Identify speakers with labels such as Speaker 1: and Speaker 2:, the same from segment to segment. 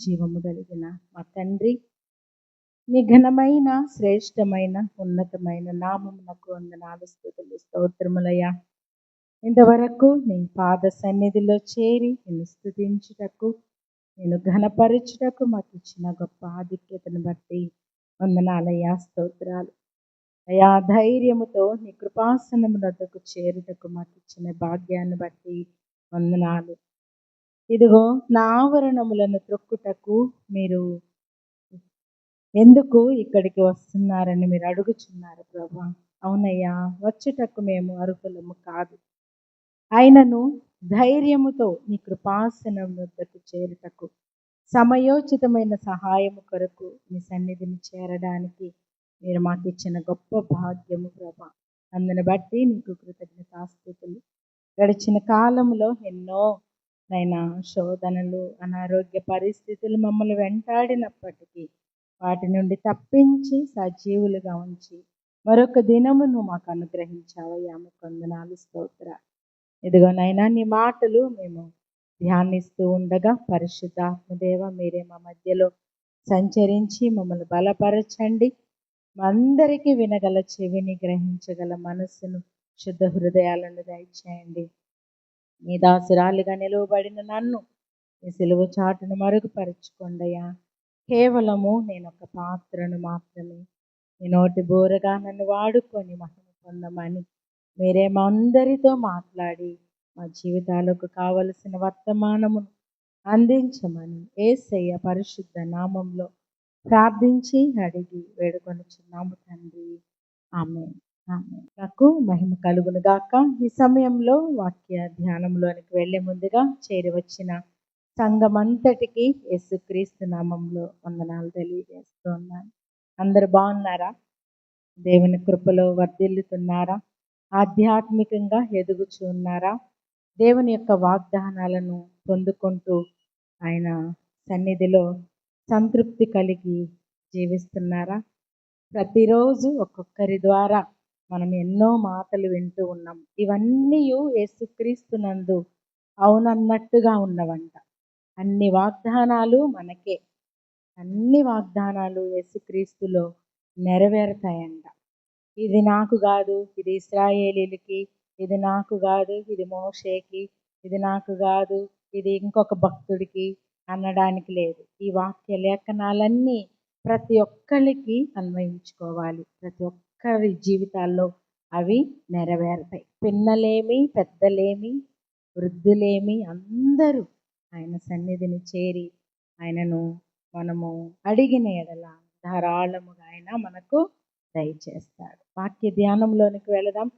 Speaker 1: జీవము కలిగిన మా తండ్రి, మీ ఘనమైన శ్రేష్టమైన ఉన్నతమైన నామమునకు వందనాలు స్తుతులు స్తోత్రములయ్యా. ఇంతవరకు నీ పాద సన్నిధిలో చేరి నిన్ను స్తుతించుటకు, నేను ఘనపరచుటకు మాకు ఇచ్చిన గొప్ప ఆధిక్యతను బట్టి వందనాలయ్యా, స్తోత్రాలు అయా. ధైర్యముతో నీ కృపాసనము వద్దకు చేరుటకు మాకు ఇచ్చిన భాగ్యాన్ని బట్టి వందనాలు. ఇదిగో నా ఆవరణములను త్రొక్కుటకు మీరు ఎందుకు ఇక్కడికి వస్తున్నారని మీరు అడుగుచున్నారు ప్రభా. అవునయ్యా, వచ్చుటకు మేము అర్హులము కాదు, అయినను ధైర్యముతో నీ కృపాసనం వద్దకు చేరుటకు, సమయోచితమైన సహాయము కొరకు మీ సన్నిధిని చేరడానికి మీరు మాకు ఇచ్చిన గొప్ప భాగ్యము ప్రభా. అందుని బట్టి నీకు కృతజ్ఞతాస్తుతులు. గడిచిన కాలంలో ఎన్నో నైనా శోధనలు, అనారోగ్య పరిస్థితులు మమ్మల్ని వెంటాడినప్పటికీ వాటి నుండి తప్పించి సజీవులుగా ఉంచి మరొక దినమును మాకు అనుగ్రహించావయ్యా. మీకు వందనాలు, స్తోత్ర. ఇదిగోనైనా నీ మాటలు మేము ధ్యానిస్తూ ఉండగా పరిశుద్ధాత్మదేవ మీరే మా మధ్యలో సంచరించి మమ్మల్ని బలపరచండి. మా అందరికీ వినగల చెవిని, గ్రహించగల మనస్సును, శుద్ధ హృదయాలను దయచేయండి. నీ దాసురాలిగా నిలువబడిన నన్ను మీ సిలువ చాటును మరుగుపరుచుకోండియా. కేవలము నేను ఒక పాత్రను మాత్రమే, మీ నోటి బోరగా నన్ను వాడుకొని మహిమ పొందమని మీరే మా అందరితో మాట్లాడి మా జీవితాలకు కావలసిన వర్తమానమును అందించమని యేసయ్య పరిశుద్ధ నామంలో ప్రార్థించి అడిగి వేడుకొనుచున్నాము తండ్రి, ఆమేన్. నాకు మహిమ కలుగును గాక. ఈ సమయంలో వాక్య ధ్యానంలోనికి వెళ్లే ముందుగా చేరి వచ్చిన సంఘమంతటికి యేసుక్రీస్తు నామంలో వందనాలు తెలియజేస్తూ ఉన్నాను. అందరు బాగున్నారా? దేవుని కృపలో వర్ధిల్లుతున్నారా? ఆధ్యాత్మికంగా ఎదుగుచూ ఉన్నారా? దేవుని యొక్క వాగ్దానాలను పొందుకుంటూ ఆయన సన్నిధిలో సంతృప్తి కలిగి జీవిస్తున్నారా? ప్రతిరోజు ఒక్కొక్కరి ద్వారా మనం ఎన్నో మాటలు వింటూ ఉన్నాం. ఇవన్నీ యేసుక్రీస్తునందు అవునన్నట్టుగా ఉన్నవంట. అన్ని వాగ్దానాలు మనకే, అన్ని వాగ్దానాలు యేసుక్రీస్తులో నెరవేరుతాయంట. ఇది నాకు కాదు, ఇది ఇశ్రాయేలీలకి, ఇది నాకు కాదు, ఇది మోషేకి, ఇది నాకు కాదు, ఇది ఇంకొక భక్తుడికి అనడానికి లేదు. ఈ వాక్య లేఖనాలన్నీ ప్రతి ఒక్కరికి అన్వయించుకోవాలి. ప్రతి ఒక్కరి జీవితాల్లో అవి నెరవేరుతాయి. పిన్నలేమి, పెద్దలేమి, వృద్ధులేమి అందరూ ఆయన సన్నిధిని చేరి ఆయనను మనము అడిగిన ఎడల ధారాళముగా ఆయన మనకు దయచేస్తాడు. వాక్య ధ్యానంలోనికి వెళదాం.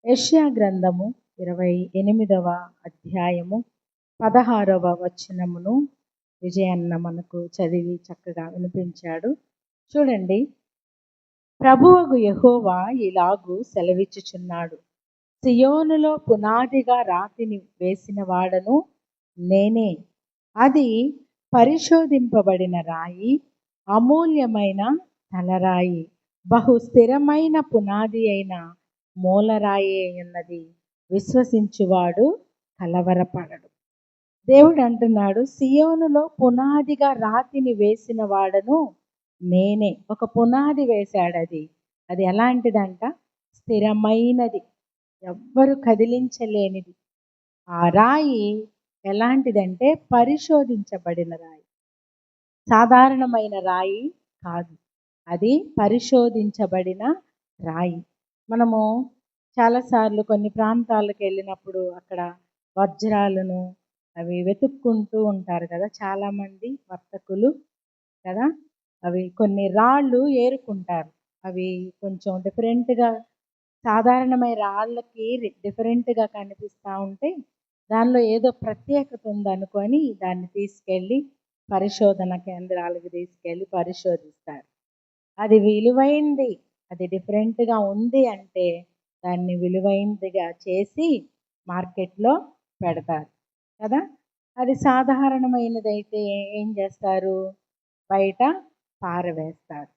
Speaker 1: యెషయా గ్రంథము 28వ అధ్యాయము 16వ వచనమును విజయన్న మనకు చదివి చక్కగా వినిపించాడు. చూడండి. ప్రభువగు యెహోవా ఇలాగు సెలవిచ్చుచున్నాడు, సియోనులో పునాదిగా రాతిని వేసిన వాడను నేనే. అది పరిశోధింపబడిన రాయి, అమూల్యమైన తలరాయి, బహు స్థిరమైన పునాది అయిన మూలరాయి అన్నది విశ్వసించువాడు కలవరపడడు. దేవుడు అంటున్నాడు, సియోనులో పునాదిగా రాతిని వేసిన వాడను నేనే. ఒక పునాది వేశాడు. అది ఎలాంటిదంట? స్థిరమైనది, ఎవ్వరు కదిలించలేనిది. ఆ రాయి ఎలాంటిదంటే పరిశోధించబడిన రాయి, సాధారణమైన రాయి కాదు, అది పరిశోధించబడిన రాయి. మనము చాలాసార్లు కొన్ని ప్రాంతాలకు వెళ్ళినప్పుడు అక్కడ వజ్రాలను అవి వెతుక్కుంటూ ఉంటారు కదా చాలామంది వర్తకులు కదా. అవి కొన్ని రాళ్ళు ఏరుకుంటారు. అవి కొంచెం డిఫరెంట్గా, సాధారణమైన రాళ్ళకి డిఫరెంట్గా కనిపిస్తూ ఉంటే దానిలో ఏదో ప్రత్యేకత ఉందనుకొని దాన్ని తీసుకెళ్ళి పరిశోధన కేంద్రాలకు తీసుకెళ్ళి పరిశోధిస్తారు. అది విలువైంది, అది డిఫరెంట్గా ఉంది అంటే దాన్ని విలువైందిగా చేసి మార్కెట్లో పెడతారు కదా. అది సాధారణమైనదైతే ఏం చేస్తారు? బయట పారవేస్తారు.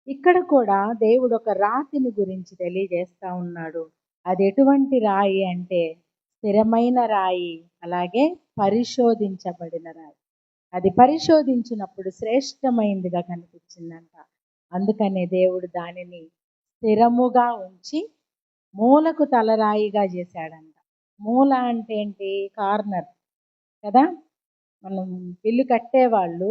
Speaker 1: ఇక్కడ కూడా దేవుడు ఒక రాతిని గురించి తెలియజేస్తూ ఉన్నాడు. అది ఎటువంటి రాయి అంటే స్థిరమైన రాయి, అలాగే పరిశోధించబడిన రాయి. అది పరిశోధించినప్పుడు శ్రేష్టమైందిగా కనిపించిందంట. అందుకనే దేవుడు దానిని స్థిరముగా ఉంచి మూలకు తలరాయిగా చేశాడంట. మూల అంటే ఏంటి? కార్నర్ కదా. మనం ఇల్లు కట్టేవాళ్ళు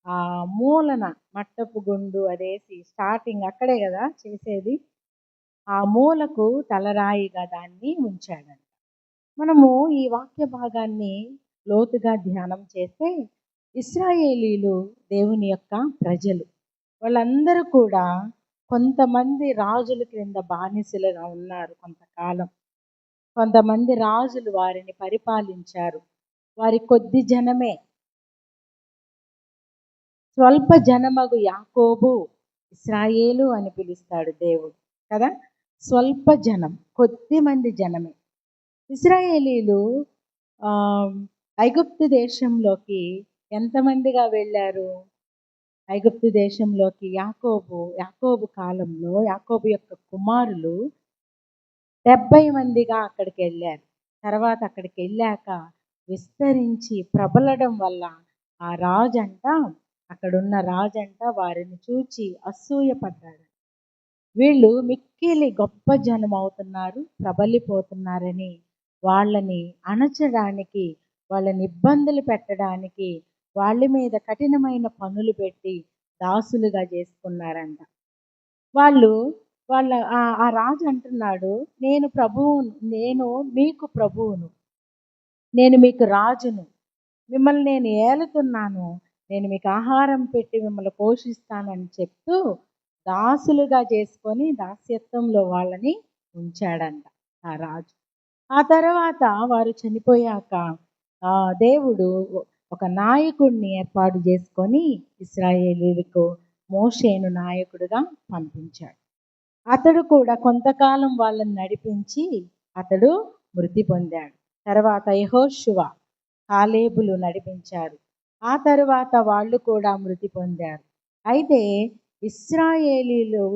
Speaker 1: ఆ మూలన మట్టపు గుండు అదేసి స్టార్టింగ్ అక్కడే కదా చేసేది. ఆ మూలకు తలరాయిగా దాన్ని ఉంచాడంట. మనము ఈ వాక్య భాగాన్ని లోతుగా ధ్యానం చేస్తే, ఇశ్రాయేలీలు దేవుని యొక్క ప్రజలు. వాళ్ళందరూ కూడా కొంతమంది రాజుల క్రింద బానిసలుగా ఉన్నారు కొంతకాలం. కొంతమంది రాజులు వారిని పరిపాలించారు. వారి కొద్ది జనమే, స్వల్ప జనమగు యాకోబు, ఇశ్రాయేలు అని పిలుస్తాడు దేవుడు కదా. స్వల్ప జనం, కొద్ది మంది జనమే. ఇశ్రాయేలీలు ఐగుప్తు దేశంలోకి ఎంతమందిగా వెళ్ళారు? ఐగుప్తు దేశంలోకి యాకోబు కాలంలో యాకోబు యొక్క కుమారులు 70 మందిగా అక్కడికి వెళ్ళారు. తర్వాత అక్కడికి వెళ్ళాక విస్తరించి ప్రబలడం వల్ల ఆ రాజంట, అక్కడున్న రాజంట వారిని చూచి అసూయపడ్డాడు. వీళ్ళు మిక్కిలి గొప్ప జనం అవుతున్నారు, ప్రబలిపోతున్నారని వాళ్ళని అణచడానికి, వాళ్ళని ఇబ్బందులు పెట్టడానికి వాళ్ళ మీద కఠినమైన పనులు పెట్టి దాసులుగా చేసుకున్నారంట. ఆ రాజు అంటున్నాడు, నేను మీకు ప్రభువును, నేను మీకు రాజును, మిమ్మల్ని నేను ఏలుతున్నాను, నేను మీకు ఆహారం పెట్టి మిమ్మల్ని పోషిస్తానని చెప్తూ దాసులుగా చేసుకొని దాస్యత్వంలో వాళ్ళని ఉంచాడంట ఆ రాజు. ఆ తర్వాత వారు చనిపోయాక దేవుడు ఒక నాయకుడిని ఏర్పాటు చేసుకొని ఇశ్రాయేలీలకు మోషేను నాయకుడిగా పంపించాడు. అతడు కూడా కొంతకాలం వాళ్ళని నడిపించి అతడు మృతి పొందాడు. తర్వాత యెహోషువ, కాలేబులు నడిపించారు. ఆ తర్వాత వాళ్ళు కూడా మృతి పొందారు. అయితే ఇశ్రాయేలీలు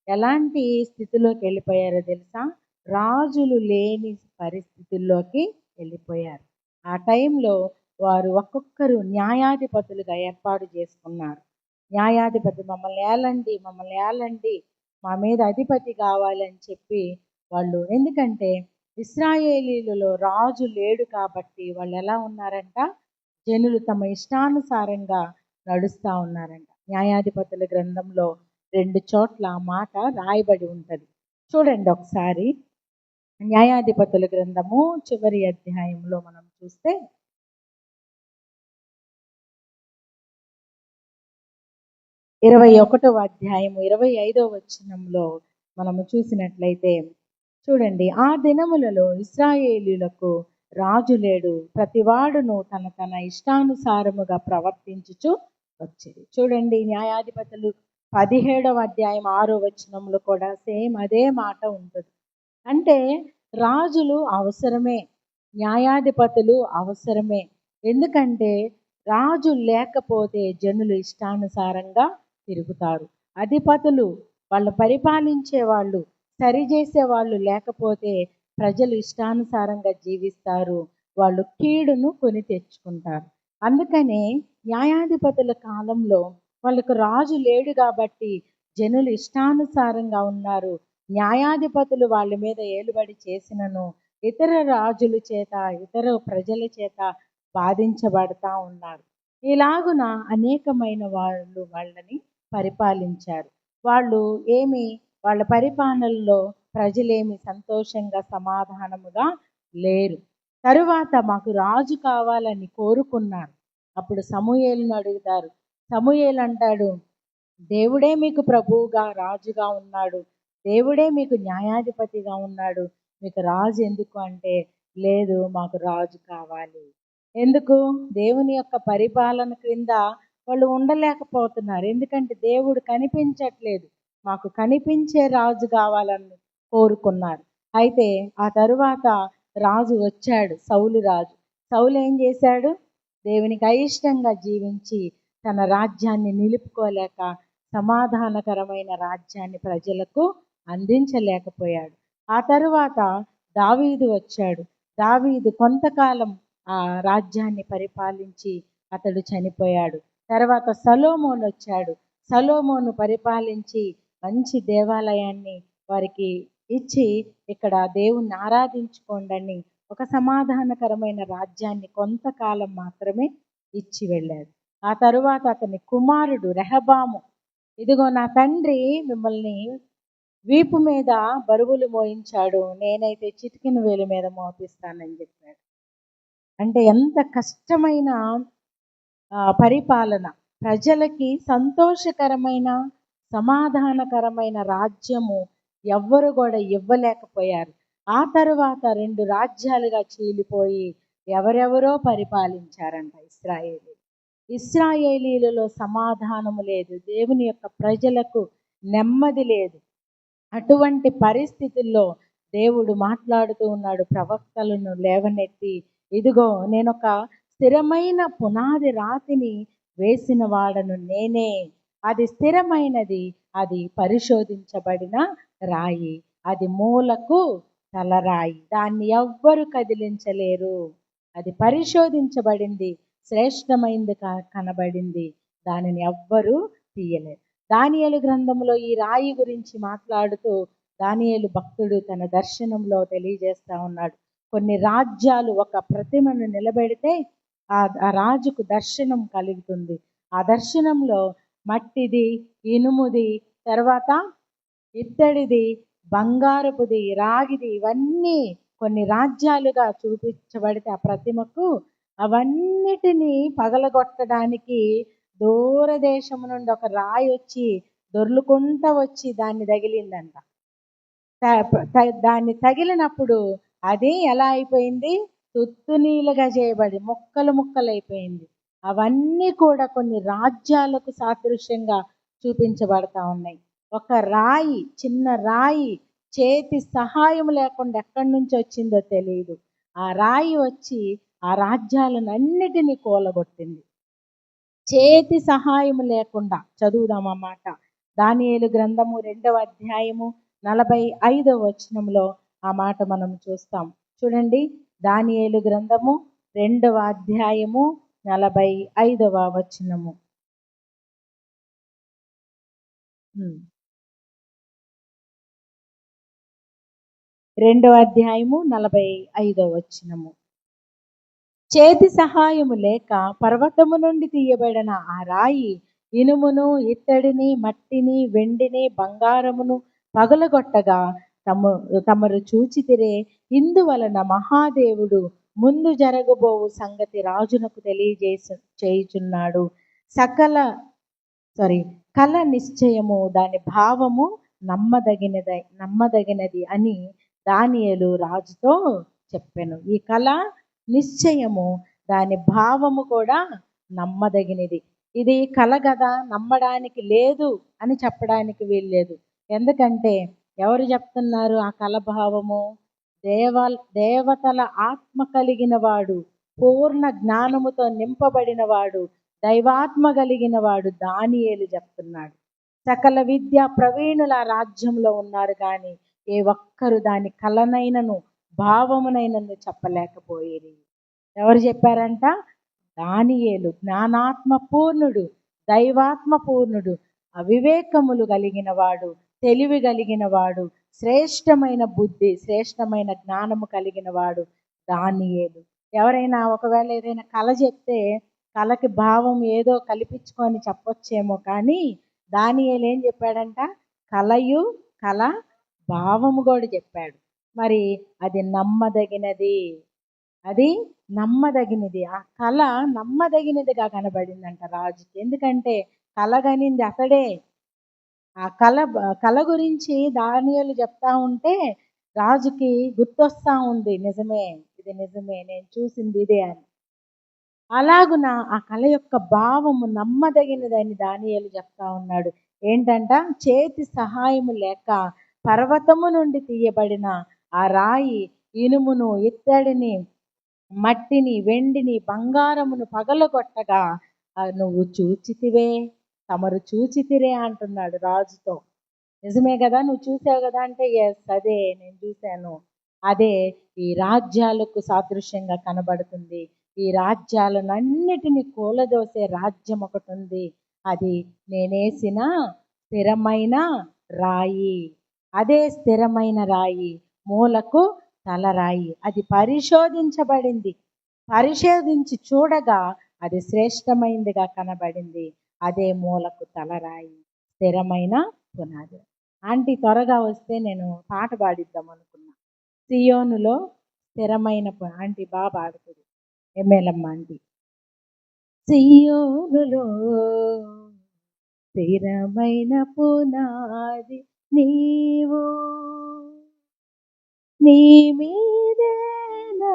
Speaker 1: ఎలాంటి స్థితిలోకి వెళ్ళిపోయారో తెలుసా? రాజులు లేని పరిస్థితుల్లోకి వెళ్ళిపోయారు. ఆ టైంలో వారు ఒక్కొక్కరు న్యాయాధిపతులుగా ఏర్పాటు చేసుకున్నారు. న్యాయాధిపతి, మమ్మల్ని ఏలండి, మా మీద అధిపతి కావాలని చెప్పి వాళ్ళు, ఎందుకంటే ఇశ్రాయేలీలలో రాజు లేడు కాబట్టి వాళ్ళు ఎలా ఉన్నారంట? జనులు తమ ఇష్టానుసారంగా నడుస్తూ ఉన్నారంట. న్యాయాధిపతుల గ్రంథంలో 2 చోట్ల ఆ మాట రాయబడి ఉంటుంది. చూడండి ఒకసారి. న్యాయాధిపతుల గ్రంథము చివరి అధ్యాయంలో మనం చూస్తే 21వ అధ్యాయము 25వ వచనంలో మనము చూసినట్లయితే చూడండి, ఆ దినములలో ఇశ్రాయేలీయులకు రాజు లేడు, ప్రతివాడును తన ఇష్టానుసారముగా ప్రవర్తించుచు వచ్చేది. చూడండి, న్యాయాధిపతులు 17వ అధ్యాయం 6వ వచనంలో కూడా సేమ్ అదే మాట ఉంటుంది. అంటే రాజులు అవసరమే, న్యాయాధిపతులు అవసరమే. ఎందుకంటే రాజు లేకపోతే జనులు ఇష్టానుసారంగా తిరుగుతారు. అధిపతులు, వాళ్ళు పరిపాలించే వాళ్ళు, సరిచేసే వాళ్ళు లేకపోతే ప్రజలు ఇష్టానుసారంగా జీవిస్తారు, వాళ్ళు కీడును కొని తెచ్చుకుంటారు. అందుకనే న్యాయాధిపతుల కాలంలో వాళ్ళకు రాజు లేడు కాబట్టి జనులు ఇష్టానుసారంగా ఉన్నారు. న్యాయాధిపతులు వాళ్ళ మీద ఏలుబడి చేసినను ఇతర రాజుల చేత, ఇతర ప్రజల చేత బాధించబడతా ఉన్నారు. ఇలాగున అనేకమైన వాళ్ళు వాళ్ళని పరిపాలించారు. వాళ్ళ పరిపాలనలో ప్రజలేమి సంతోషంగా సమాధానముగా లేరు. తరువాత మాకు రాజు కావాలని కోరుకున్నారు. అప్పుడు సమూయేలును అడుగుతారు. సమూయేలు అంటాడు, దేవుడే మీకు ప్రభువుగా రాజుగా ఉన్నాడు, దేవుడే మీకు న్యాయాధిపతిగా ఉన్నాడు, మీకు రాజు ఎందుకు అంటే, లేదు, మాకు రాజు కావాలి. ఎందుకు? దేవుని యొక్క పరిపాలన క్రింద వాళ్ళు ఉండలేకపోతున్నారు. ఎందుకంటే దేవుడు కనిపించట్లేదు, మాకు కనిపించే రాజు కావాలని కోరుకున్నారు. అయితే ఆ తరువాత రాజు వచ్చాడు, సౌలు రాజు. సౌలు ఏం చేశాడు? దేవునికి అయిష్టంగా జీవించి తన రాజ్యాన్ని నిలుపుకోలేక సమాధానకరమైన రాజ్యాన్ని ప్రజలకు అందించలేకపోయాడు. ఆ తరువాత దావీదు వచ్చాడు. దావీదు కొంతకాలం ఆ రాజ్యాన్ని పరిపాలించి అతడు చనిపోయాడు. తర్వాత సొలొమోను వచ్చాడు. సొలొమోను పరిపాలించి మంచి దేవాలయాన్ని వారికి ఇచ్చి ఇక్కడ దేవుణ్ణి ఆరాధించుకోండని ఒక సమాధానకరమైన రాజ్యాన్ని కొంతకాలం మాత్రమే ఇచ్చి వెళ్ళాడు. ఆ తరువాత అతని కుమారుడు రెహబాము, ఇదిగో నా తండ్రి మిమ్మల్ని వీపు మీద బరువులు మోయించాడు, నేనైతే చిటికెన వేలు మీద మోపిస్తానని చెప్పాడు. అంటే ఎంత కష్టమైన పరిపాలన, ప్రజలకి సంతోషకరమైన సమాధానకరమైన రాజ్యము ఎవ్వరు కూడా ఇవ్వలేకపోయారు. ఆ తరువాత 2 రాజ్యాలుగా చీలిపోయి ఎవరెవరో పరిపాలించారంట ఇశ్రాయేలీలలో సమాధానము లేదు, దేవుని యొక్క ప్రజలకు నెమ్మది లేదు. అటువంటి పరిస్థితుల్లో దేవుడు మాట్లాడుతూ ఉన్నాడు, ప్రవక్తలను లేవనెత్తి, ఇదిగో నేనొక స్థిరమైన పునాది రాతిని వేసిన వాడను నేనే, అది స్థిరమైనది, అది పరిశోధించబడిన రాయి, అది మూలకు తలరాయి, దాన్ని ఎవ్వరు కదిలించలేరు, అది పరిశోధించబడింది, శ్రేష్టమైంది కనబడింది, దానిని ఎవ్వరు తీయలేరు. దానియేలు గ్రంథంలో ఈ రాయి గురించి మాట్లాడుతూ దానియేలు భక్తుడు తన దర్శనంలో తెలియజేస్తా ఉన్నాడు. కొన్ని రాజ్యాలు ఒక ప్రతిమను నిలబెడితే ఆ రాజుకు దర్శనం కలుగుతుంది. ఆ దర్శనంలో మట్టిది, ఇనుముది, తర్వాత ఇత్తడిది, బంగారపుది, రాగిది, ఇవన్నీ కొన్ని రాజ్యాలుగా చూపించబడితే ఆ ప్రతిమకు అవన్నిటినీ పగలగొట్టడానికి దూరదేశం నుండి ఒక రాయి వచ్చి దొర్లుకుంటా వచ్చి దాన్ని తగిలిందంట. దాన్ని తగిలినప్పుడు అది ఎలా అయిపోయింది? తుత్తునీలుగా చేయబడి ముక్కలు ముక్కలైపోయింది. అవన్నీ కూడా కొన్ని రాజ్యాలకు సాదృశ్యంగా చూపించబడతా ఉన్నాయి. ఒక రాయి, చిన్న రాయి, చేతి సహాయం లేకుండా ఎక్కడి నుంచి వచ్చిందో తెలియదు, ఆ రాయి వచ్చి ఆ రాజ్యాలను అన్నిటినీ కూలగొట్టింది, చేతి సహాయం లేకుండా. చదువుదాం ఆ మాట. దానియేలు గ్రంథము 2వ అధ్యాయము 45వ వచనంలో ఆ మాట మనం చూస్తాం. చూడండి, దానియేలు గ్రంథము 2వ అధ్యాయము 45వ వచనము. 2వ అధ్యాయము 45వ వచనము. చేతి సహాయము లేక పర్వతము నుండి తీయబడిన ఆ రాయి ఇనుమును, ఇత్తడిని, మట్టిని, వెండిని, బంగారమును పగలగొట్టగా తమరు చూచితిరే, ఇందువలన మహాదేవుడు ముందు జరగబోవు సంగతి రాజునకు చేయుచున్నాడు. కల నిశ్చయము, దాని భావము నమ్మదగినది అని దానియేలు రాజుతో చెప్పాను. ఈ కళ నిశ్చయము, దాని భావము కూడా నమ్మదగినది. ఇది కళ కదా, నమ్మడానికి లేదు అని చెప్పడానికి వీల్లేదు. ఎందుకంటే ఎవరు చెప్తున్నారు ఆ కళ భావము? దేవతల ఆత్మ కలిగిన వాడు, పూర్ణ జ్ఞానముతో నింపబడిన వాడు, దైవాత్మ కలిగిన వాడు దానియేలు చెప్తున్నాడు. సకల విద్యా ప్రవీణుల రాజ్యంలో ఉన్నారు కానీ ఏ ఒక్కరు దాని కలనైనను భావమునైనను చెప్పలేకపోయేది. ఎవరు చెప్పారంట? దానియేలు. జ్ఞానాత్మ పూర్ణుడు, దైవాత్మ పూర్ణుడు, అవివేకములు కలిగిన వాడు, తెలివి కలిగిన వాడు, శ్రేష్టమైన బుద్ధి, శ్రేష్టమైన జ్ఞానము కలిగిన వాడు దానియేలు. ఎవరైనా ఒకవేళ ఏదైనా కళ చెప్తే కళకి భావం ఏదో కల్పించుకొని చెప్పొచ్చేమో, కానీ దానియేలు ఏం చెప్పాడంట? కళ భావము కూడా చెప్పాడు. మరి అది నమ్మదగినది, అది నమ్మదగినది. ఆ కళ నమ్మదగినదిగా కనబడిందంట రాజుకి. ఎందుకంటే కలగనింది అతడే. ఆ కళ గురించి దానియేలు చెప్తా ఉంటే రాజుకి గుర్తొస్తా ఉంది, నిజమే, ఇది నిజమే, నేను చూసింది ఇదే అని. అలాగున ఆ కళ యొక్క భావము నమ్మదగినదని దానియేలు చెప్తా ఉన్నాడు. ఏంటంట? చేతి సహాయము లేక పర్వతము నుండి తీయబడిన ఆ రాయి ఇనుమును, ఇత్తడిని, మట్టిని, వెండిని, బంగారమును పగలగొట్టగా నువ్వు చూచితివే, తమరు చూచితిరే అంటున్నాడు రాజుతో. నిజమే కదా, నువ్వు చూసావు కదా అంటే, ఎస్ అదే నేను చూశాను, అదే ఈ రాజ్యాలకు సాదృశ్యంగా కనబడుతుంది. ఈ రాజ్యాలన్నిటిని కూలదోసే రాజ్యం ఒకటి ఉంది. అది నేనేసిన స్థిరమైన రాయి. అదే స్థిరమైన రాయి, మూలకు తలరాయి. అది పరిశోధించబడింది. పరిశోధించి చూడగా అది శ్రేష్టమైందిగా కనబడింది. అదే మూలకు తలరాయి, స్థిరమైన పునాది. ఆంటీ త్వరగా వస్తే నేను పాట పాడిద్దాం అనుకున్నా. సియోనులో స్థిరమైన ఆంటీ బాగా పాడుతుంది, ఎమ్మెల్యమ్మ ఆంటీ. సియోనులో స్థిరమైన పునాది నీవు, నీ మీదే నా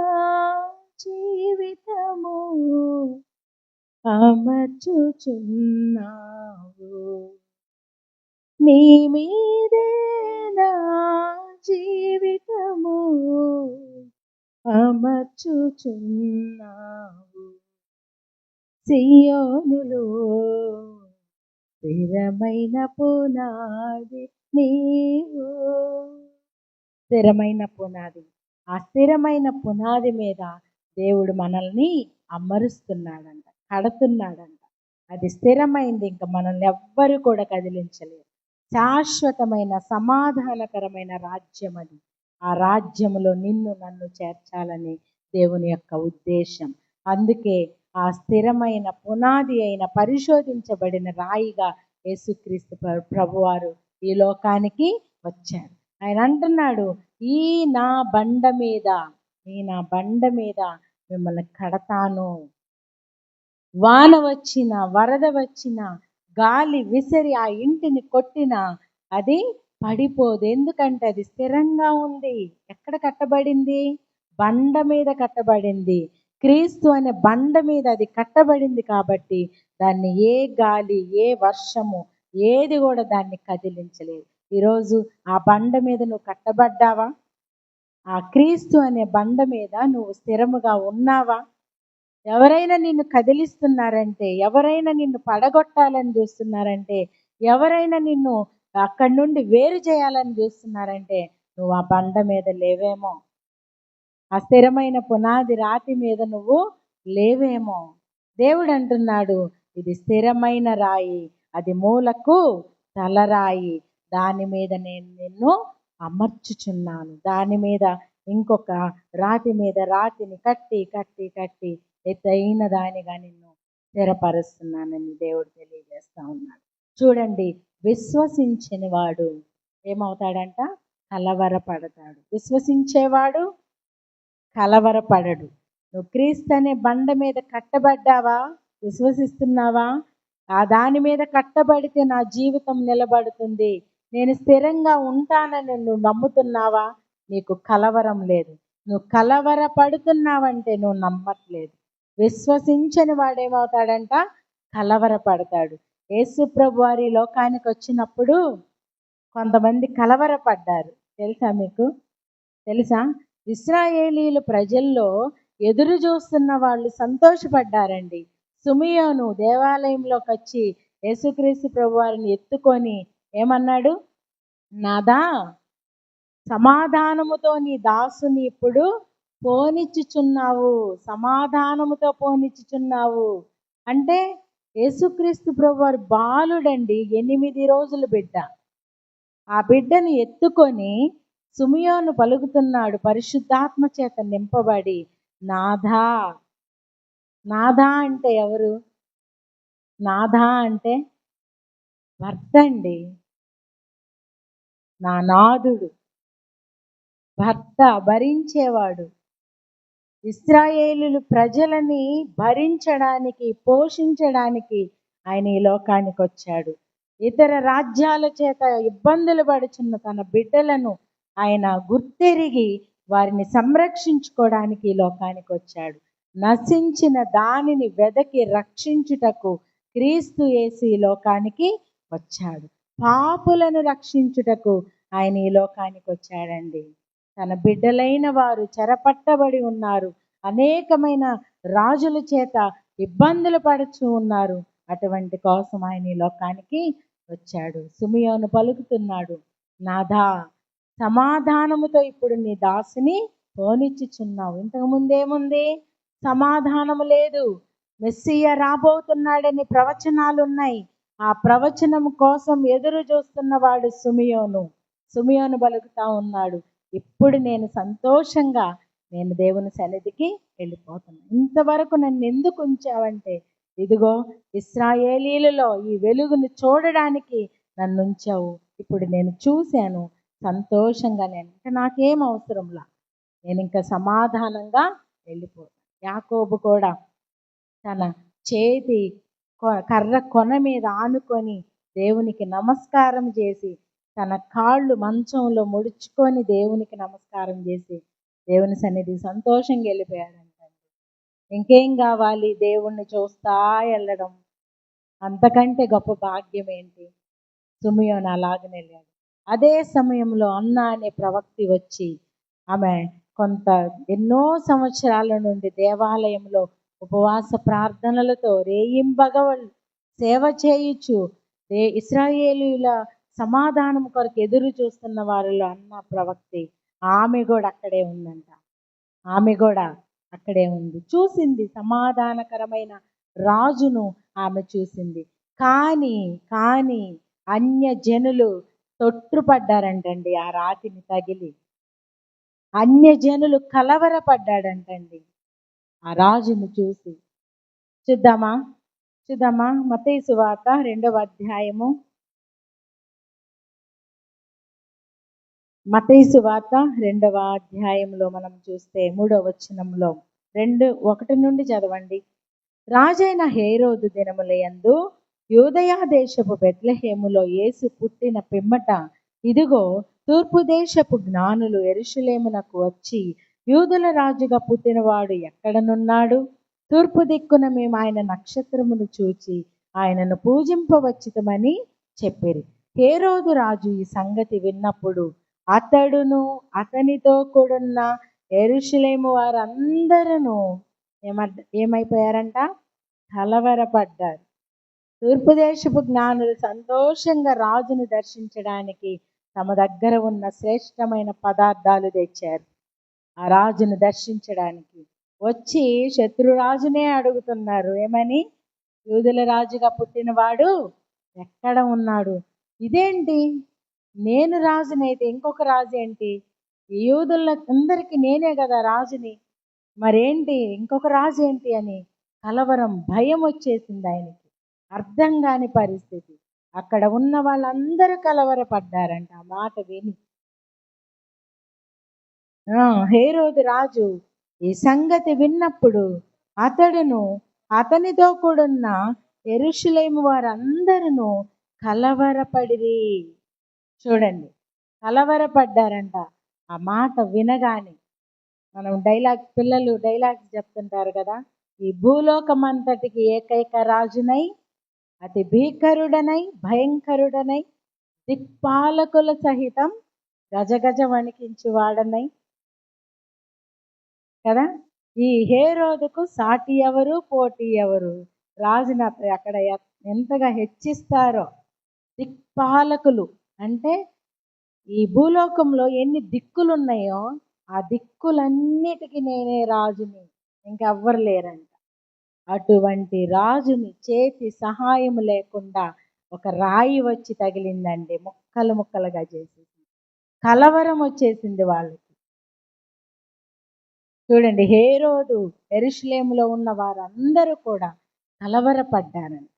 Speaker 1: జీవితము అమర్చుచున్నావు, నీ మీదే నా జీవితము అమర్చుచున్నావు. సియోనులో స్థిరమైన పునాది నీవు. స్థిరమైన పునాది. ఆ స్థిరమైన పునాది మీద దేవుడు మనల్ని అమరుస్తున్నాడంట, కడుతున్నాడంట. అది స్థిరమైంది, ఇంకా మనల్ని ఎవ్వరు కూడా కదిలించలేరు. శాశ్వతమైన సమాధానకరమైన రాజ్యం అది. ఆ రాజ్యములో నిన్ను నన్ను చేర్చాలని దేవుని యొక్క ఉద్దేశం. అందుకే ఆ స్థిరమైన పునాది అయిన పరిశోధించబడిన రాయిగా యేసుక్రీస్తు ప్రభువారు ఈ లోకానికి వచ్చారు. ఆయన అంటున్నాడు, ఈ నా బండ మీద మిమ్మల్ని కడతాను. వాన వచ్చిన, వరద వచ్చిన, గాలి విసిరి ఆ ఇంటిని కొట్టిన అది పడిపోదు. ఎందుకంటే అది స్థిరంగా ఉంది. ఎక్కడ కట్టబడింది? బండ మీద కట్టబడింది. క్రీస్తు అనే బండ మీద అది కట్టబడింది కాబట్టి దాన్ని ఏ గాలి, ఏ వర్షము, ఏది కూడా దాన్ని కదిలించలేదు. ఈరోజు ఆ బండ మీద నువ్వు కట్టబడ్డావా? ఆ క్రీస్తు అనే బండ మీద నువ్వు స్థిరముగా ఉన్నావా? ఎవరైనా నిన్ను కదిలిస్తున్నారంటే, ఎవరైనా నిన్ను పడగొట్టాలని చూస్తున్నారంటే, ఎవరైనా నిన్ను అక్కడి నుండి వేరు చేయాలని చూస్తున్నారంటే నువ్వు ఆ బండ మీద లేవేమో. ఆ స్థిరమైన పునాది రాతి మీద నువ్వు లేవేమో. దేవుడు అంటున్నాడు, ఇది స్థిరమైన రాయి, అది మూలకు తలరాయి, దాని మీద నేను నిన్ను అమర్చుచున్నాను. దాని మీద ఇంకొక రాతి మీద రాతిని కట్టి కట్టి కట్టి ఎత్తైన దానిగా నిన్ను స్థిరపరుస్తున్నానని దేవుడు తెలియజేస్తా ఉన్నాడు. చూడండి, విశ్వసించిన వాడు ఏమవుతాడంట? కలవరపడతాడు. విశ్వసించేవాడు కలవరపడడు. నువ్వు క్రీస్తు అనే బండ మీద కట్టబడ్డావా? విశ్వసిస్తున్నావా? ఆ దాని మీద కట్టబడితే నా జీవితం నిలబడుతుంది, నేను స్థిరంగా ఉంటానని నువ్వు నమ్ముతున్నావా? నీకు కలవరం లేదు. నువ్వు కలవరపడుతున్నావంటే నువ్వు నమ్మట్లేదు. విశ్వసించని వాడేమవుతాడంట? కలవరపడతాడు. యేసు ప్రభు వారి లోకానికి వచ్చినప్పుడు కొంతమంది కలవరపడ్డారు. తెలుసా మీకు? తెలుసా? ఇశ్రాయేలీలు ప్రజల్లో ఎదురు చూస్తున్న వాళ్ళు సంతోషపడ్డారండి. సిమియోను దేవాలయంలోకి వచ్చి యేసుక్రీస్తు ప్రభు వారిని ఎత్తుకొని ఏమన్నాడు? నాదా, సమాధానముతో నీ దాసుని ఇప్పుడు పోనిచ్చుచున్నావు, సమాధానముతో పోనిచ్చుచున్నావు. అంటే యేసుక్రీస్తు ప్రభు వారు బాలుడండి, 8 రోజుల బిడ్డ. ఆ బిడ్డను ఎత్తుకొని సిమియోను పలుకుతున్నాడు పరిశుద్ధాత్మ చేత నింపబడి, నాథా. నాథా అంటే ఎవరు? నాథా అంటే భర్త అండి. నా నాథుడు, భర్త, భరించేవాడు. ఇశ్రాయేలు ప్రజలని భరించడానికి, పోషించడానికి ఆయన ఈ లోకానికి వచ్చాడు. ఇతర రాజ్యాల చేత ఇబ్బందులు పడుచున్న తన బిడ్డలను ఆయన గుర్తెరిగి వారిని సంరక్షించుకోవడానికి ఈ లోకానికి వచ్చాడు. నశించిన దానిని వెదకి రక్షించుటకు క్రీస్తు యేసు ఈ లోకానికి వచ్చాడు. పాపులను రక్షించుటకు ఆయన ఈ లోకానికి వచ్చాడండి. తన బిడ్డలైన వారు చెరపట్టబడి ఉన్నారు, అనేకమైన రాజుల చేత ఇబ్బందులు పడుచు ఉన్నారు. అటువంటి కోసం ఆయన ఈ లోకానికి వచ్చాడు. సిమియోను పలుకుతున్నాడు, నాథా, సమాధానముతో ఇప్పుడు నీ దాసిని పోనిచ్చుచున్నావు. ఇంతకు ముందేముంది? సమాధానము లేదు. మెస్సియ రాబోతున్నాడని ప్రవచనాలు ఉన్నాయి. ఆ ప్రవచనం కోసం ఎదురు చూస్తున్నవాడు సుమియోను పలుకుతా ఉన్నాడు. ఇప్పుడు నేను సంతోషంగా నేను దేవుని సన్నిధికి వెళ్ళిపోతున్నాను. ఇంతవరకు నన్ను ఎందుకు ఉంచావంటే, ఇదిగో ఇశ్రాయేలీలలో ఈ వెలుగును చూడడానికి నన్ను ఉంచావు. ఇప్పుడు నేను చూశాను, సంతోషంగా ఇంకా నాకేం అవసరంలా, నేను ఇంకా సమాధానంగా వెళ్ళిపోతాను. యాకోబు కూడా తన చేతి కర్ర కొన మీద ఆనుకొని దేవునికి నమస్కారం చేసి, తన కాళ్ళు మంచంలో ముడుచుకొని దేవునికి నమస్కారం చేసి దేవుని సన్నిధి సంతోషంగా వెళ్ళిపోయాడంట. ఇంకేం కావాలి? దేవుణ్ణి చూస్తా వెళ్ళడం, అంతకంటే గొప్ప భాగ్యం ఏంటి? సుమియోను అలాగనే వెళ్ళాడు. అదే సమయంలో అన్న అనే ప్రవక్తి వచ్చి, ఆమె ఎన్నో సంవత్సరాల నుండి దేవాలయంలో ఉపవాస ప్రార్థనలతో రేయింబగవళ్ళు సేవ చేయుచు ఇశ్రాయేలీయుల సమాధానం కొరకు ఎదురు చూస్తున్న వారిలో అన్న ప్రవక్తి, ఆమె కూడా అక్కడే ఉందంట. ఆమె కూడా అక్కడే ఉంది. చూసింది సమాధానకరమైన రాజును ఆమె చూసింది. కానీ అన్య జనులు తొట్టుపడ్డారంటండి. ఆ రాతిని తగిలి అన్య జనులు కలవరపడ్డాడంటండి ఆ రాజును చూసి. చూద్దామా మత్తయి సువార్త 2వ అధ్యాయము. మత్తయి సువార్త 2వ అధ్యాయంలో మనం చూస్తే 3వ వచనంలో 1 నుండి చదవండి. రాజైన హేరోదు దినములయందు యూదయ దేశపు బెత్లెహేములో యేసు పుట్టిన పిమ్మట, ఇదిగో తూర్పు దేశపు జ్ఞానులు యెరూషలేమునకు వచ్చి, యూదుల రాజుగా పుట్టినవాడు ఎక్కడనున్నాడు? తూర్పు దిక్కున మేము ఆయన నక్షత్రమును చూచి ఆయనను పూజింపవచ్చితమని చెప్పిరి. హేరోదు రాజు ఈ సంగతి విన్నప్పుడు అతడును అతనితో కూడున్న యెరూషలేము వారందరూ ఏమైపోయారంట? కలవరపడ్డారు. తూర్పు దేశపు జ్ఞానులు సంతోషంగా రాజును దర్శించడానికి తమ దగ్గర ఉన్న శ్రేష్టమైన పదార్థాలు తెచ్చారు. ఆ రాజును దర్శించడానికి వచ్చి శత్రురాజునే అడుగుతున్నారు. ఏమని? యూదుల రాజుగా పుట్టినవాడు ఎక్కడ ఉన్నాడు? ఇదేంటి, నేను రాజునైతే ఇంకొక రాజు ఏంటి? యూదులందరికీ నేనే కదా రాజుని, మరేంటి ఇంకొక రాజు ఏంటి అని కలవరం, భయం వచ్చేసింది ఆయనకి. అర్థం కాని పరిస్థితి. అక్కడ ఉన్న వాళ్ళందరూ కలవరపడ్డారంట ఆ మాట విని. హేరోదు రాజు ఈ సంగతి విన్నప్పుడు అతడును అతనితో కూడున్న యెరూషలేము వారందరూ కలవరపడిరి. చూడండి, కలవరపడ్డారంట ఆ మాట వినగానే. మనం పిల్లలు డైలాగ్స్ చెప్తుంటారు కదా, ఈ భూలోకమంతటికి ఏకైక రాజునై, అతి భీకరుడనై, భయంకరుడనై, దిక్పాలకుల సహితం గజగజ వణికించువాడనై కదా. ఈ హేరోదుకు సాటి ఎవరు, పోటీ ఎవరు? రాజుని అక్కడ ఎంతగా హెచ్చిస్తారో. దిక్పాలకులు అంటే ఈ భూలోకంలో ఎన్ని దిక్కులు ఉన్నాయో ఆ దిక్కులన్నిటికీ నేనే రాజుని, ఇంకెవ్వరు లేరంట. అటువంటి రాజుని చేతి సహాయం లేకుండా ఒక రాయి వచ్చి తగిలిందండి, ముక్కలు ముక్కలుగా చేసేసి కలవరం వచ్చేసింది వాళ్ళకి. చూడండి, హేరోదు యెరూషలేములో ఉన్న వారందరూ కూడా కలవరపడ్డారని.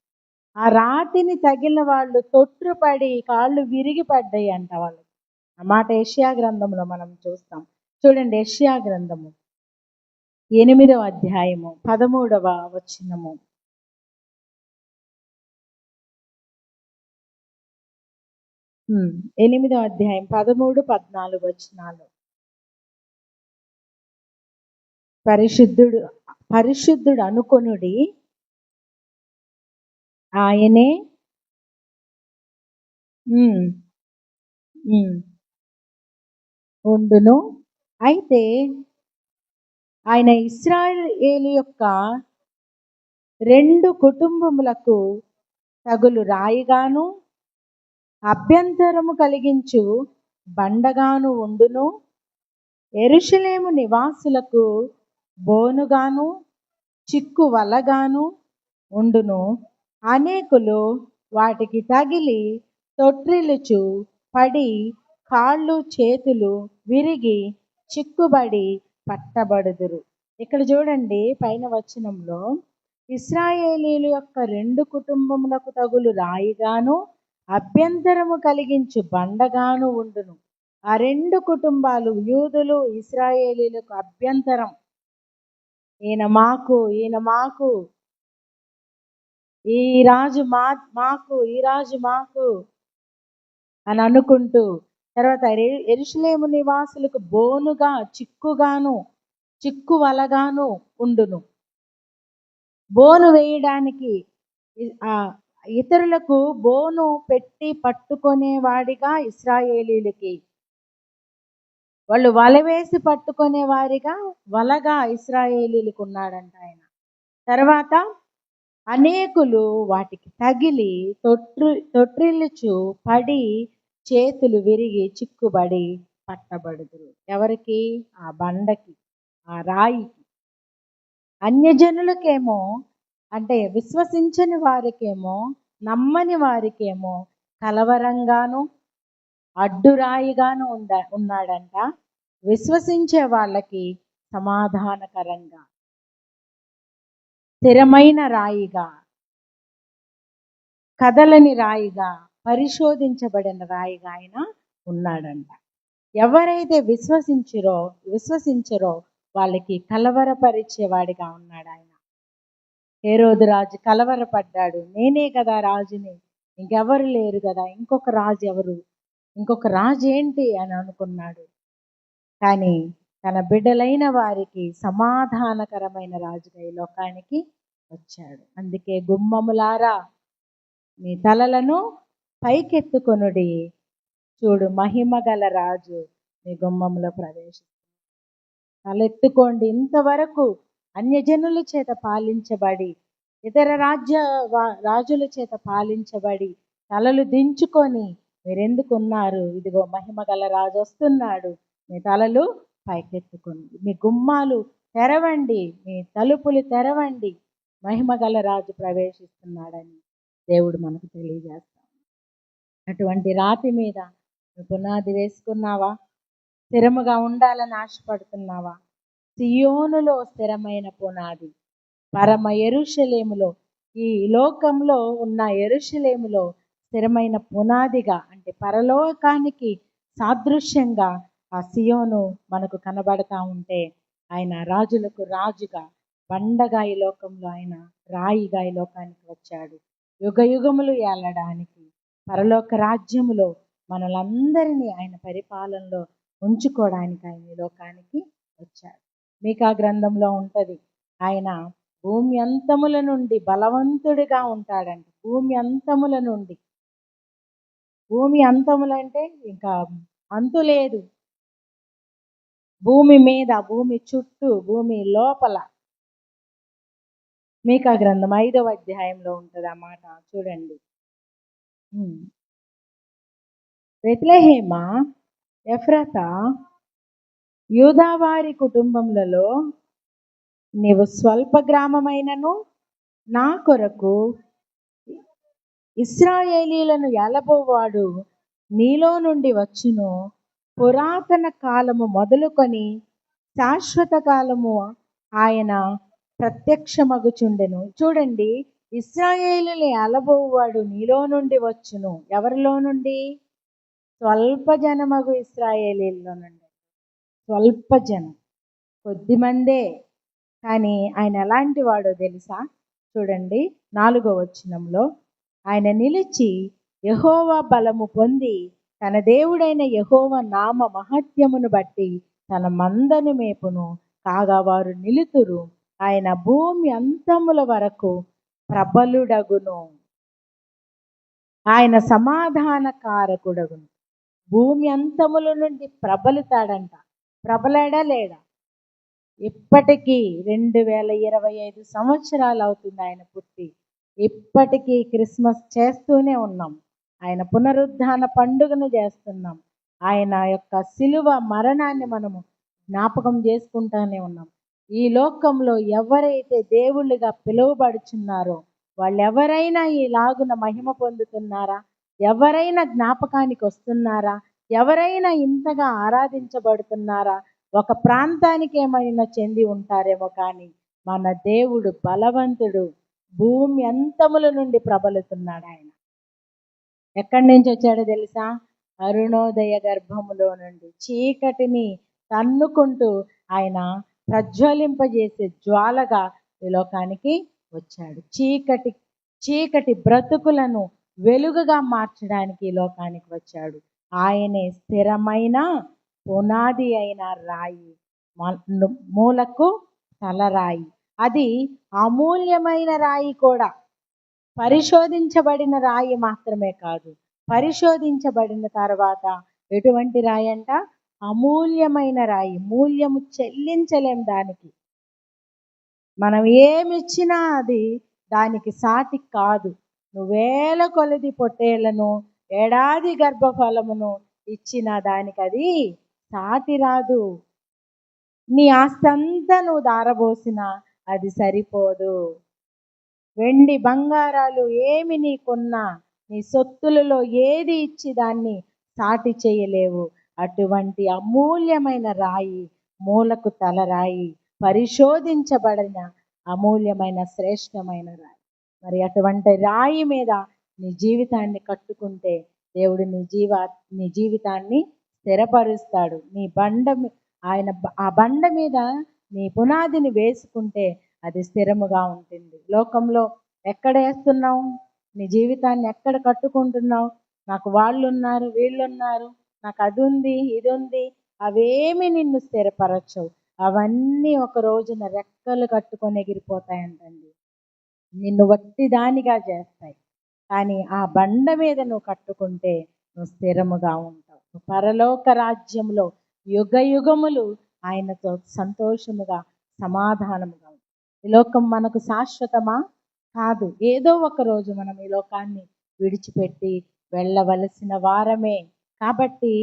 Speaker 1: ఆ రాతిని తగిలిన వాళ్ళు తొట్టుపడి కాళ్ళు విరిగి పడ్డాయి అంట వాళ్ళకి. ఆ మాట యెషయా గ్రంథంలో మనం చూస్తాం. చూడండి, యెషయా గ్రంథము 8వ అధ్యాయము 13వ వచనము. ఎనిమిదవ అధ్యాయం 13, 14 వచనాలు. పరిశుద్ధుడు అనుకొనుడి, ఆయనే ఉండును. అయితే ఆయన ఇశ్రాయేలు యొక్క 2 కుటుంబములకు తగులు రాయిగాను, అభ్యంతరము కలిగించు బండగాను ఉండును, యెరూషలేము నివాసులకు బోనుగాను చిక్కు వలగాను ఉండును. అనేకులు వాటికి తగిలి తొట్రిల్లుచు పడి కాళ్ళు చేతులు విరిగి చిక్కుబడి పట్టబడుదురు. ఇక్కడ చూడండి పైన వచనంలో, ఇశ్రాయేలీయుల యొక్క 2 కుటుంబములకు తగులు రాయిగాను అభ్యంతరము కలిగించు బండగాను ఉండును. ఆ 2 కుటుంబాలు, యూదులు ఇశ్రాయేలీయులకు అభ్యంతరం. ఈయన మాకు, ఈ రాజు మాకు, ఈ రాజు మాకు అని అనుకుంటూ, తర్వాత యెరూషలేము నివాసులకు బోనుగా చిక్కుగాను చిక్కు వలగాను ఉండును. బోను వేయడానికి ఇతరులకు బోను పెట్టి పట్టుకునేవాడిగా ఇశ్రాయేలీయులకి, వాళ్ళు వల వేసి పట్టుకునే వారిగా వలగా ఇశ్రాయేలీయులకు ఉన్నాడంట ఆయన. తర్వాత అనేకులు వాటికి తగిలి తొట్రిల్లుచు పడి చేతులు విరిగి చిక్కుబడి పట్టబడుదురు. ఎవరికి? ఆ బండకి, ఆ రాయికి. అన్యజనులకేమో, అంటే విశ్వసించని వారికేమో, నమ్మని వారికేమో కలవరంగాను అడ్డురాయిగాను ఉన్నాడంట. విశ్వసించే వాళ్ళకి సమాధానకరంగా, స్థిరమైన రాయిగా, కదలని రాయిగా, పరిశోధించబడిన రాయిగా ఆయన ఉన్నాడంట. ఎవరైతే విశ్వసించరో వాళ్ళకి కలవరపరిచేవాడిగా ఉన్నాడు ఆయన. హేరోదు రాజు కలవరపడ్డాడు. నేనే కదా రాజుని, ఇంకెవరు లేరు కదా, ఇంకొక రాజు ఎవరు, ఇంకొక రాజు ఏంటి అని అనుకున్నాడు. కానీ తన బిడ్డలైన వారికి సమాధానకరమైన రాజుగా ఈ లోకానికి వచ్చాడు. అందుకే గుమ్మములారా మీ తలలను పైకెత్తుకొనుడి, చూడు మహిమ గల రాజు మీ గుమ్మములో ప్రవేశిస్తాడు. తలెత్తుకోండి. ఇంతవరకు అన్యజనుల చేత పాలించబడి, ఇతర రాజుల చేత పాలించబడి తలలు దించుకొని మీరెందుకున్నారు? ఇదిగో మహిమ గల రాజు వస్తున్నాడు, మీ తలలు పైకెత్తుకోండి, మీ గుమ్మాలు తెరవండి, మీ తలుపులు తెరవండి, మహిమ గల రాజు ప్రవేశిస్తున్నాడని దేవుడు మనకు తెలియజేస్తాడు. అటువంటి రాతి మీద పునాది వేసుకున్నావా? స్థిరముగా ఉండాలని ఆశపడుతున్నావా? సియోనులో స్థిరమైన పునాది, పరమ యెరూషలేములో, ఈ లోకంలో ఉన్న యెరూషలేములో స్థిరమైన పునాదిగా, అంటే పరలోకానికి సాదృశ్యంగా ఆ సియోను మనకు కనబడతా ఉంటే, ఆయన రాజులకు రాజుగా, బండగా ఈ లోకంలో ఆయన రాయిగా ఈ లోకానికి వచ్చాడు. యుగ యుగములు ఏలడానికి పరలోక రాజ్యములో మనలందరినీ ఆయన పరిపాలనలో ఉంచుకోవడానికి ఆయన ఈ లోకానికి వచ్చాడు. మీకా గ్రంథంలో ఉంటుంది, ఆయన భూమి అంతముల నుండి బలవంతుడిగా ఉంటాడంట. భూమి అంతముల నుండి, భూమి అంతములంటే ఇంకా అంతు లేదు. భూమి మీద, భూమి చుట్టూ, భూమి లోపల. మీకా గ్రంథం 5వ అధ్యాయంలో ఉంటుంది ఆ మాట, చూడండి. బెత్లెహేమ, ఎఫ్రాతా, యూదావారి కుటుంబములలో నీవు స్వల్ప గ్రామమైనను నా కొరకు ఇశ్రాయేలీలను ఏలబోవాడు నీలో నుండి వచ్చును. పురాతన కాలము మొదలుకొని శాశ్వత కాలము ఆయన ప్రత్యక్షమగుచుండెను. చూడండి, ఇశ్రాయేలుని ఏలబోవాడు నీలో నుండి వచ్చును. ఎవరిలో నుండి? స్వల్ప జనమగు ఇశ్రాయేలీలో నుండి. స్వల్ప జనం, కొద్ది మందే. కానీ ఆయన ఎలాంటి వాడో తెలుసా? చూడండి 4వ వచనంలో, ఆయన నిలిచి యెహోవా బలము పొంది తన దేవుడైన యెహోవా నామ మహత్యమును బట్టి తన మందను మేపును. కాగా వారు నిలుతురు. ఆయన భూమి అంతముల వరకు ప్రబలుడగును. ఆయన సమాధాన కారకుడగును. భూమి అంతముల నుండి ప్రబలుతాడంట. ప్రబలాడా లేడా? ఇప్పటికీ 2025 సంవత్సరాలు అవుతుంది ఆయన పుట్టి. ఇప్పటికీ క్రిస్మస్ చేస్తూనే ఉన్నాం. ఆయన పునరుద్ధాన పండుగను చేస్తున్నాం. ఆయన యొక్క శిలువ మరణాన్ని మనము జ్ఞాపకం చేసుకుంటానే ఉన్నాం. ఈ లోకంలో ఎవరైతే దేవుళ్ళుగా పిలువబడుచున్నారో వాళ్ళెవరైనా ఈలాగున మహిమ పొందుతున్నారా? ఎవరైనా జ్ఞాపకానికి వస్తున్నారా? ఎవరైనా ఇంతగా ఆరాధించబడుతున్నారా? ఒక ప్రాంతానికి ఏమైనా చెంది ఉంటారేమో కానీ మన దేవుడు బలవంతుడు. భూమి అంతముల నుండి ప్రబలుతున్నాడు ఆయన. ఎక్కడి నుంచి వచ్చాడో తెలుసా? అరుణోదయ గర్భములో నుండి చీకటిని తన్నుకుంటూ ఆయన ప్రజ్వలింపజేసే జ్వాలగా ఈ లోకానికి వచ్చాడు. చీకటి బ్రతుకులను వెలుగుగా మార్చడానికి ఈ లోకానికి వచ్చాడు. ఆయనే స్థిరమైన పునాది అయిన రాయి, మూలకు తలరాయి. అది అమూల్యమైన రాయి కూడా. పరిశోధించబడిన రాయి మాత్రమే కాదు, పరిశోధించబడిన తర్వాత ఎటువంటి రాయి అంట? అమూల్యమైన రాయి. మూల్యము చెల్లించలేం దానికి. మనం ఏమిచ్చినా అది దానికి సాటి కాదు. నువ్వేల కొలది పొట్టేళ్లను ఏడాది గర్భఫలమును ఇచ్చిన దానికి అది సాటి రాదు. నీ ఆస్తంతా నువ్వు దారబోసినా అది సరిపోదు. వెండి బంగారాలు ఏమి నీకున్నా, నీ సొత్తులలో ఏది ఇచ్చి దాన్ని సాటి చేయలేవు. అటువంటి అమూల్యమైన రాయి, మూలకు తలరాయి, పరిశోధించబడిన అమూల్యమైన శ్రేష్టమైన రాయి. మరి అటువంటి రాయి మీద నీ జీవితాన్ని కట్టుకుంటే దేవుడు నీ జీవితాన్ని స్థిరపరుస్తాడు. నీ ఆ బండ మీద నీ పునాదిని వేసుకుంటే అది స్థిరముగా ఉంటుంది. లోకంలో ఎక్కడ వేస్తున్నావు? నీ జీవితాన్ని ఎక్కడ కట్టుకుంటున్నావు? నాకు వాళ్ళు ఉన్నారు, వీళ్ళున్నారు, నాకు అది ఉంది, ఇది ఉంది, అవేమి నిన్ను స్థిరపరచవు. అవన్నీ ఒక రోజున రెక్కలు కట్టుకొని ఎగిరిపోతాయంటండి. నిన్ను వట్టి దానిగా చేస్తాయి. కానీ ఆ బండ మీద నువ్వు కట్టుకుంటే నువ్వు స్థిరముగా ఉంటావు. పరలోక రాజ్యంలో యుగ యుగములు ఆయనతో సంతోషముగా సమాధానముగా. ఈ లోకం మనకు శాశ్వతమా? కాదు. ఏదో ఒక రోజు మనం ఈ లోకాన్ని విడిచిపెట్టి వెళ్ళవలసిన వారమే. కాబట్టి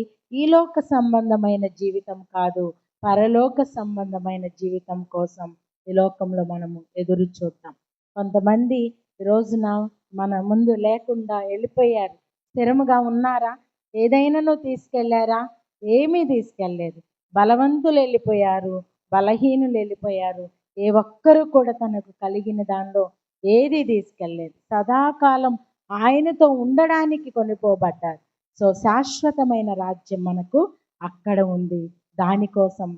Speaker 1: ఈ లోక సంబంధమైన జీవితం కాదు, పరలోక సంబంధమైన జీవితం కోసం ఈ లోకంలో మనము ఎదురు చూద్దాం. కొంతమంది ఈ రోజున మన ముందు లేకుండా వెళ్ళిపోయారు. స్థిరముగా ఉన్నారా? ఏదైనాను తీసుకెళ్లారా? ఏమీ తీసుకెళ్ళలేదు. బలవంతులు వెళ్ళిపోయారు, బలహీనులు వెళ్ళిపోయారు. ఏ ఒక్కరు కూడా తనకు కలిగిన దానిలో ఏది తీసుకెళ్ళలేదు. సదాకాలం ఆయనతో ఉండడానికి కొనిపోబడ్డారు. సో శాశ్వతమైన రాజ్యం మనకు అక్కడ ఉంది. దానికోసం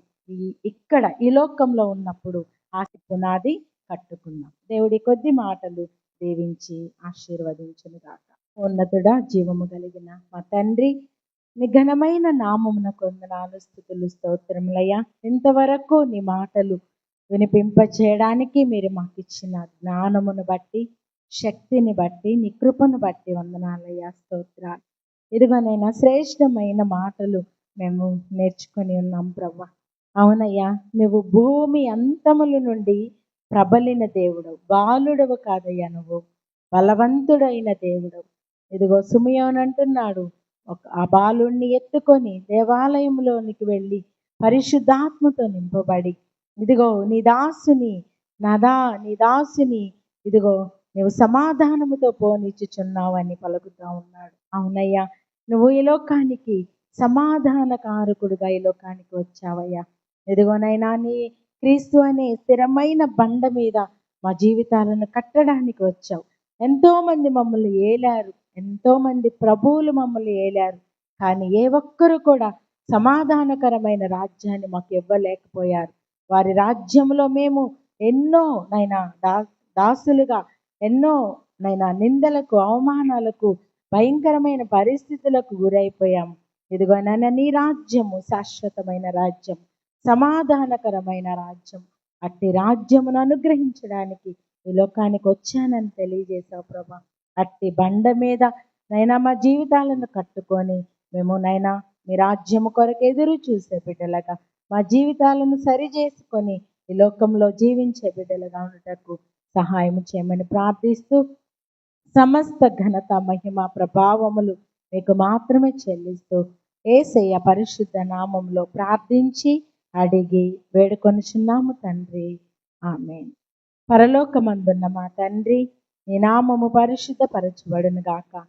Speaker 1: ఇక్కడ ఈ లోకంలో ఉన్నప్పుడు ఆ పునాది కట్టుకున్నాం. దేవుడి కొద్ది మాటలు దీవించి ఆశీర్వదించును గాక. ఉన్నతుడా, జీవము కలిగిన మా తండ్రి, నీ ఘనమైన నామమునకు వందనాలు, స్తుతులు, స్తోత్రములయ్యా. ఇంతవరకు నీ మాటలు వినిపింప చేయడానికి మీరు మాకు ఇచ్చిన జ్ఞానమును బట్టి, శక్తిని బట్టి, నీ కృపను బట్టి వందనాలయ్యా, స్తోత్రాలు. ఇదిగోనైనా శ్రేష్టమైన మాటలు మేము నేర్చుకొని ఉన్నాం ప్రభా. అవునయ్యా, నువ్వు భూమి అంతముల నుండి ప్రబలిన దేవుడవు, బాలుడవు కాదయ్యా, నువ్వు బలవంతుడైన దేవుడవు. ఇదిగో సిమియోను అంటున్నాడు, ఆ బాలుణ్ణి ఎత్తుకొని దేవాలయంలోనికి వెళ్ళి పరిశుద్ధాత్మతో నింపబడి, ఇదిగో నీ దాసుని ఇదిగో నువ్వు సమాధానముతో పోనిచ్చుచున్నావని పలుకుతా ఉన్నాడు. అవునయ్యా, నువ్వు ఈ లోకానికి సమాధానకారకుడుగా ఈ లోకానికి వచ్చావయ్యా. ఇదిగోనైనా నీ క్రీస్తు అనే స్థిరమైన బండ మీద మా జీవితాలను కట్టడానికి వచ్చావు. ఎంతో మంది మమ్మల్ని ఏలారు, ఎంతో మంది ప్రభువులు మమ్మల్ని ఏలారు. కానీ ఏ ఒక్కరు కూడా సమాధానకరమైన రాజ్యాన్ని మాకు ఇవ్వలేకపోయారు. వారి రాజ్యంలో మేము ఎన్నో దాసులుగా, ఎన్నో నిందలకు, అవమానాలకు, భయంకరమైన పరిస్థితులకు గురైపోయాము. ఇదిగో నీ రాజ్యము శాశ్వతమైన రాజ్యం, సమాధానకరమైన రాజ్యం. అట్టి రాజ్యమును అనుగ్రహించడానికి ఈ లోకానికి వచ్చానని తెలియజేశావు ప్రభా. అట్టి బండ మీద మా జీవితాలను కట్టుకొని మేము మీ రాజ్యము కొరకు ఎదురు చూసే బిడ్డలుగా, మా జీవితాలను సరి చేసుకొని ఈ లోకంలో జీవించే బిడ్డలుగా ఉండటకు సహాయం చేయమని ప్రార్థిస్తూ, సమస్త ఘనత, మహిమ, ప్రభావములు మీకు మాత్రమే చెల్లిస్తూ యేసయ్య పరిశుద్ధ నామంలో ప్రార్థించి అడిగి వేడుకొనుచున్నాము తండ్రి. ఆమేన్. పరలోకమందున్న మా తండ్రి, నీ నామము పరిశుద్ధపరచబడును గాక.